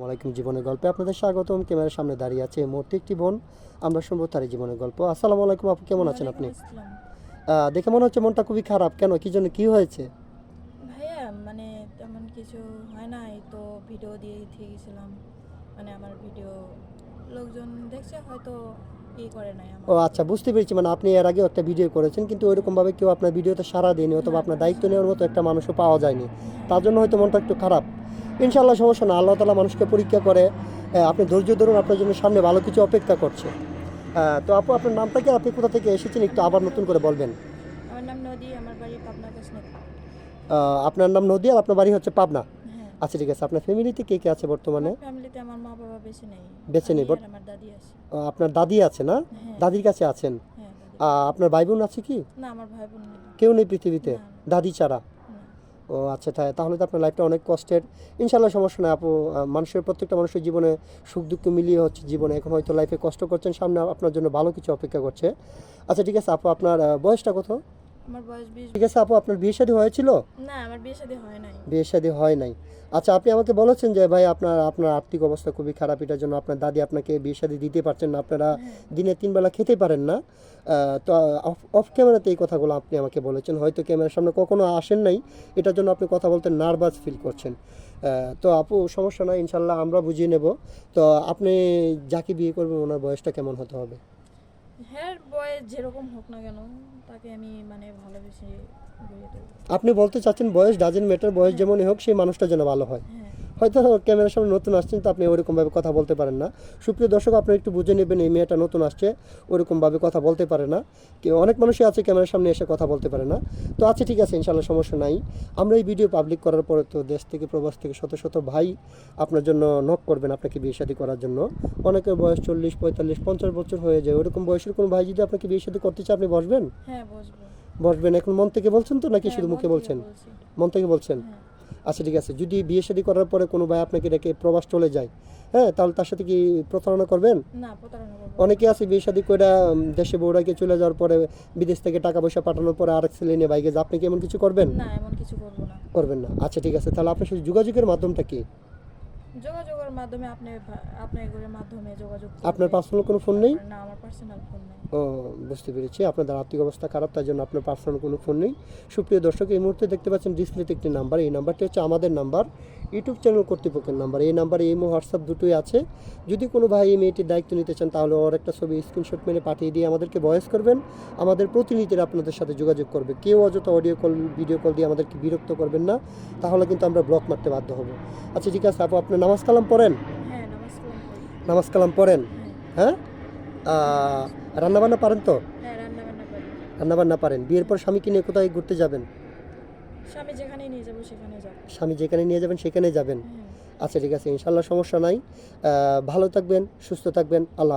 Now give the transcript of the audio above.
আলাইকুম জীবনের গল্পে আপনাদের স্বাগতম। ক্যামেরার সামনে দাঁড়িয়ে আছে এই মুহূর্তে একটি বোন। আমরা শুনবো তার এই জীবনের গল্প। আসসালামু আলাইকুম আপু, কেমন আছেন ওয়ালাইকুম আপনি? আসসালাম। দেখে মনে হচ্ছে মনটা খুবই খারাপ, কেন, কি জন্য, কি হয়েছে? ভাইয়া মানে তেমন কিছু হয় নাই তো, ভিডিও দিয়ে গেছিলাম। মানে আমার ভিডিও লোকজন দেখছে, হয়তো করে নাই আমার ও আচ্ছা, ভিডিও। বুঝতে পেরেছি। মানে আপনি এর আগেও একটা ভিডিও করেছেন, কিন্তু ওইরকমভাবে কেউ আপনার ভিডিওতে সাড়া দেয়নি, অথবা না আপনার না দায়িত্ব নেওয়ার মতো একটা মানুষও পাওয়া যায়নি। হ্যাঁ তার জন্য হয়তো মনটা একটু খারাপ। ইনশাআল্লাহ সমস্যা না, আল্লাহ তাআলা মানুষকে পরীক্ষা করে। আপনি ধৈর্য ধরুন, আপনার জন্য সামনে ভালো কিছু অপেক্ষা করছে। তো আপু, আপনার নামটা কি, আপনি কোথা থেকে এসেছেন একটু আবার নতুন করে বলবেন? আমার নাম নদী, আমার বাড়ি পাবনা কাশনাথ। আপনার নাম নদী আর আপনার বাড়ি হচ্ছে পাবনা। হ্যাঁ, আচ্ছা ঠিক আছে। আপনার ফ্যামিলিতে কে কে আছে বর্তমানে? আমার ফ্যামিলিতে আমার মা বাবা বেশি নেই। বেঁচে আমি নেই আর আমার দাদি আছে। আপনার দাদি আছে না? হ্যাঁ দাদির কাছে আছেন? হ্যাঁ, দাদি। আপনার ভাই বোন আছে কি? না, আমার ভাই বোন নেই। কেউ নেই পৃথিবীতে না দাদি ছাড়া? না। ও আচ্ছা, তাহলে তো আপনার লাইফটা অনেক কষ্টের। ইনশাল্লাহ সমস্যা নেই আপু। মানুষের, প্রত্যেকটা মানুষের জীবনে সুখ দুঃখ মিলিয়ে হচ্ছে জীবনে। এখন হয়তো লাইফে কষ্ট করছেন, সামনে আপনার জন্য ভালো কিছু অপেক্ষা করছে। আচ্ছা ঠিক আছে আপু, আপনার বয়সটা কত? আমার বয়স 20 ঠিক আছে বছর। আপু, আপনার বিয়ে শাদী হয়েছিল? না, আমার বিয়ে শাদী হয় নাই। বিয়ে শাদী হয় নাই। আচ্ছা, আপনি আমাকে বলেছেন যে ভাই আপনার আপনার আর্থিক অবস্থা খুবই খারাপ, এটার জন্য আপনার দাদি আপনাকে বিয়ে শাদী দিতে পারছেন না, আপনারা হ্যাঁ দিনে 3 বেলা খেতে পারেন না। তো অফ অফ ক্যামেরাতে এই কথাগুলো আপনি আমাকে বলেছেন, হয়তো ক্যামেরার সামনে কখনো আসেন নাই, এটার জন্য আপনি কথা বলতে নার্ভাস ফিল করছেন। তো আপু সমস্যা নয়, ইনশাল্লাহ আমরা বুঝিয়ে নেব। তো আপনি যাকে বিয়ে করবেন ওনার বয়সটা কেমন হতে হবে? হ্যাঁ, বয়স যেরকম হোক না কেন, তাকে আমি মানে ভালোবেসে বিয়ে দেবো। আপনি বলতে চাচ্ছেন বয়স ডাজেন্ট ম্যাটার, বয়স হ্যাঁ যেমনই হোক সেই মানুষটা যেন ভালো হয়। হ্যাঁ হয়তো ক্যামেরার সামনে নতুন আসছেন, তো আপনি ওরকমভাবে কথা বলতে পারেন না। সুপ্রিয় দর্শক, আপনারা একটু বুঝে নেবেন, এই মেয়েটা নতুন আসছে, ওরকমভাবে কথা বলতে পারে না। কেউ, অনেক মানুষই আছে ক্যামেরার সামনে এসে কথা বলতে পারে না। তো আচ্ছা ঠিক আছে, ইনশাল্লাহ সমস্যা নাই। আমরা এই ভিডিও পাবলিক করার পরে তো দেশ থেকে প্রবাস থেকে শত শত ভাই আপনার জন্য নক করবেন আপনাকে বিয়ে শাদী করার জন্য। অনেকের বয়স 40, 45, 50 বছর হয়ে যায়। ওরকম বয়সের কোনো ভাই যদি আপনাকে বিয়ে শাদী করতে চায়, আপনি বসবেন? হ্যাঁ, বসবো। বসবেন? এখন মন থেকে বলছেন তো, নাকি হ্যাঁ, শুধু মন মুখে থেকে বলছেন? বলছি। মন থেকে বলছেন? হ্যাঁ। আচ্ছা ঠিক আছে, যদি বিয়ে শাদী করার পরে কোনো ভাই আপনাকে রেখে প্রবাস চলে যায়, হ্যাঁ, তাহলে তার সাথে কি প্রতারণা করবেন? না, প্রতারণা করবো না। অনেকে আছে বিয়ে শাদী করে দেশে বউরাকে চলে যাওয়ার পরে, বিদেশ থেকে টাকা পয়সা পাঠানোর পরে আরেক ছেলে নিয়ে বাইকে যায়। আপনি কি এমন কিছু করবেন? না, এমন কিছু করবো না। করবেন না? আচ্ছা ঠিক আছে, তাহলে আপনার সাথে যোগাযোগের মাধ্যমটা কি? যোগাযোগের মাধ্যমে আপনার এগুলোর মাধ্যমে যোগাযোগ আপনার করবে। পার্সোনাল কোনো ফোন নেই? না, আমার পার্সোনাল ফোন নাই। ও, বুঝতে পেরেছি, আপনাদের আর্থিক অবস্থা খারাপ, তার জন্য আপনার পার্সোনাল কোনো ফোন নেই। সুপ্রিয় দর্শক, এই মুহূর্তে দেখতে পাচ্ছেন ডিসপ্লেতে একটি নাম্বার, এই নাম্বারটি হচ্ছে আমাদের নাম্বার, ইউটিউব চ্যানেল কর্তৃপক্ষের নাম্বার। এই নাম্বারে ইমো, হোয়াটসঅ্যাপ দুটোই আছে। যদি কোনো ভাই এই মেয়েটির দায়িত্ব নিতে চান, তাহলে ওর একটা ছবি স্ক্রিনশট মেরে পাঠিয়ে দিয়ে আমাদেরকে ভয়েস করবেন। আমাদের প্রতিনিধিরা আপনাদের সাথে যোগাযোগ করবে। কেউ অযথা অডিও কল, ভিডিও কল দিয়ে আমাদেরকে বিরক্ত করবেন না, তাহলে কিন্তু আমরা ব্লক মারতে বাধ্য হব। আচ্ছা ঠিক আছে আপু, আপনি নামাজ কালাম পড়েন? হ্যাঁ, নামাজ কালাম করি। নামাজ কালাম পড়েন? হ্যাঁ হ্যাঁ। রান্নাবান্না পারেন তো? হ্যাঁ, রান্না বান্না করি। রান্নাবান্না পারেন। বিয়ের পর স্বামীকে নিয়ে কোথায় ঘুরতে যাবেন? স্বামী যেখানে নিয়ে যাবো সেখানে যাবো। স্বামী যেখানে নিয়ে যাবেন সেখানে যাবেন? হ্যাঁ। আচ্ছা ঠিক আছে, ইনশাল্লাহ সমস্যা নাই। ভালো থাকবেন, সুস্থ থাকবেন। আল্লাহ